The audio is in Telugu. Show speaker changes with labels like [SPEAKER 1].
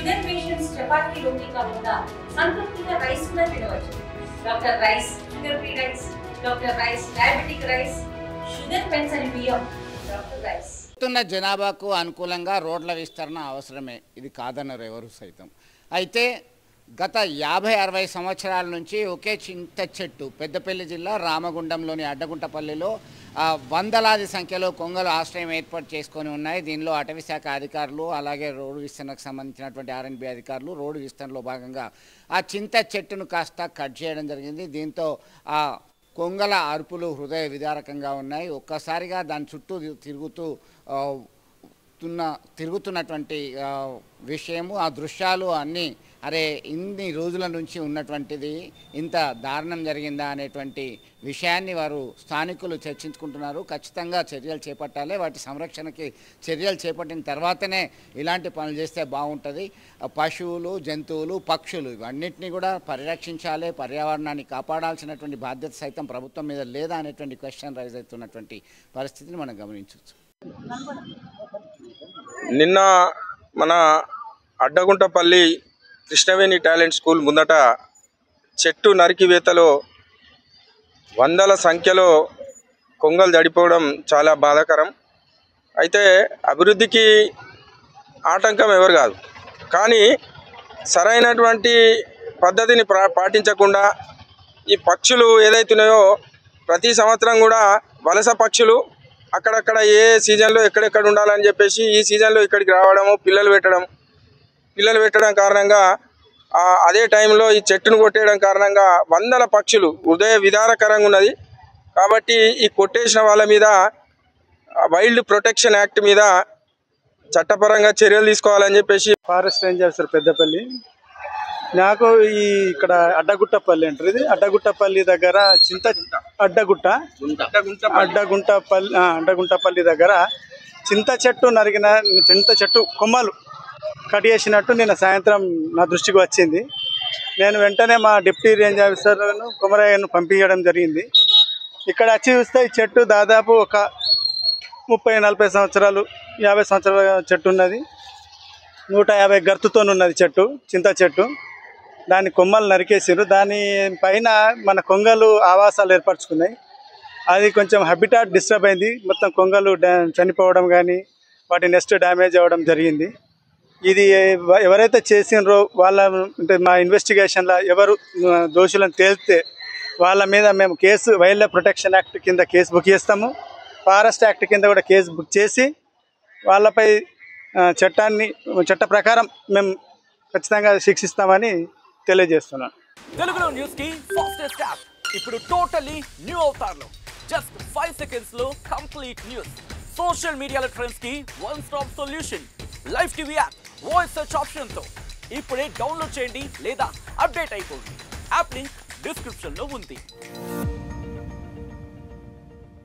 [SPEAKER 1] షుగర్ పేషెంట్స్ చపాతీ రోటీ కాకుండా సంతృప్తిగా రైస్ కూడా తినవచ్చు. Doctor rice, sugar free rice, doctor rice, diabetic rice, sugar పెన్సని బియ్యం, డాక్టర్ రైస్.
[SPEAKER 2] జనాభాకు అనుకూలంగా రోడ్ల విస్తరణ అవసరమే, ఇది కాదన్నారు ఎవరు సైతం. అయితే గత 50-60 సంవత్సరాల నుంచి ఒకే చింత చెట్టు పెద్దపల్లి జిల్లా రామగుండంలోని అడ్డగుంటపల్లిలో వందలాది సంఖ్యలో కొంగలు ఆశ్రయం ఏర్పాటు చేసుకొని ఉన్నాయి. దీనిలో అటవీ శాఖ అధికారులు అలాగే రోడ్డు విస్తరణకు సంబంధించినటువంటి ఆర్ఎన్బి అధికారులు రోడ్డు విస్తరణలో భాగంగా ఆ చింత చెట్టును కాస్త కట్ చేయడం జరిగింది. దీంతో ఆ కొంగల అరుపులు హృదయ విదారకంగా ఉన్నాయి. ఒక్కసారిగా దాని చుట్టూ తిరుగుతున్నటువంటి విషయము, ఆ దృశ్యాలు అన్నీ అరే ఇన్ని రోజుల నుంచి ఉన్నటువంటిది ఇంత దారుణం జరిగిందా అనేటువంటి విషయాన్ని వారు స్థానికులు చర్చించుకుంటున్నారు. ఖచ్చితంగా చర్యలు చేపట్టాలి, వాటి సంరక్షణకి చర్యలు చేపట్టిన తర్వాతనే ఇలాంటి పనులు చేస్తే బాగుంటుంది. పశువులు, జంతువులు, పక్షులు ఇవన్నిటినీ కూడా పరిరక్షించాలి, పర్యావరణాన్ని కాపాడాల్సినటువంటి బాధ్యత సైతం ప్రభుత్వం మీద లేదా అనేటువంటి క్వశ్చన్ రైజ్ అవుతున్నటువంటి పరిస్థితిని మనం గమనించవచ్చు.
[SPEAKER 3] నిన్న మన అడ్డగుంటపల్లి కృష్ణవేణి టాలెంట్ స్కూల్ ముందట చెట్టు నరికివేతలో వందల సంఖ్యలో కొంగలు చడిపోవడం చాలా బాధాకరం. అయితే అభివృద్ధికి ఆటంకం ఎవరు కాదు, కానీ సరైనటువంటి పద్ధతిని పాటించకుండా ఈ పక్షులు ఏదైతున్నాయో ప్రతి సంవత్సరం కూడా వలస పక్షులు అక్కడక్కడ ఏ సీజన్లో ఎక్కడెక్కడ ఉండాలని చెప్పేసి ఈ సీజన్లో ఇక్కడికి రావడము, పిల్లలు పెట్టడం కారణంగా అదే టైంలో ఈ చెట్టును కొట్టేయడం కారణంగా వందల పక్షులు హృదయ విదారకరంగా ఉన్నది. కాబట్టి ఈ కొట్టేసిన వాళ్ళ మీద వైల్డ్ ప్రొటెక్షన్ యాక్ట్ మీద చట్టపరంగా చర్యలు తీసుకోవాలని చెప్పేసి
[SPEAKER 4] ఫారెస్ట్ రేంజర్ సార్ పెద్దపల్లి. నాకు ఈ ఇక్కడ అడ్డగుట్టపల్లి అంటారు, ఇది అడ్డగుట్టపల్లి దగ్గర అడ్డగుంటపల్లి దగ్గర చింత చెట్టు కొమ్మలు కట్ చేసినట్టు నిన్న సాయంత్రం నా దృష్టికి వచ్చింది. నేను వెంటనే మా డిప్యూటీ రేంజ్ ఆఫీసర్ను కుమరయ్యను పంపించడం జరిగింది. ఇక్కడ వచ్చి చూస్తే ఈ చెట్టు దాదాపు ఒక 30-40 సంవత్సరాలు 50 సంవత్సరాల చెట్టు ఉన్నది. 150 గర్తుతో ఉన్నది చెట్టు, చింత చెట్టు. దాని కొమ్మలు నరికేసారు. దాని పైన మన కొంగలు ఆవాసాలు ఏర్పరచుకున్నాయి. అది కొంచెం హ్యాబిటాట్ డిస్టర్బ్ అయింది. మొత్తం కొంగలు చనిపోవడం కానీ వాటి నెస్ట్ డ్యామేజ్ అవ్వడం జరిగింది. ఇది ఎవరైతే చేసినారో వాళ్ళ అంటే మా ఇన్వెస్టిగేషన్లో ఎవరు దోషులను తేలితే వాళ్ళ మీద మేము వైల్డ్ లైఫ్ ప్రొటెక్షన్ యాక్ట్ కింద కేసు బుక్ చేస్తాము. ఫారెస్ట్ యాక్ట్ కింద కూడా కేసు బుక్ చేసి వాళ్ళపై చట్ట ప్రకారం మేము ఖచ్చితంగా శిక్షిస్తామని తెలియజేస్తున్నాను.
[SPEAKER 5] తెలుగులో న్యూస్ కి ఫాస్టెస్ట్ యాప్ ఇప్పుడు టోటల్లీ న్యూ అవతార్లో జస్ట్ 5 సెకండ్స్ లో కంప్లీట్ న్యూస్. సోషల్ మీడియాలో ట్రెండ్స్ కి one stop solution. Live TV app voice search option తో ఇప్పుడే డౌన్లోడ్ చేయండి లేదా అప్డేట్ అయిపోండి. యాప్ లింక్ డిస్క్రిప్షన్ లో ఉంది.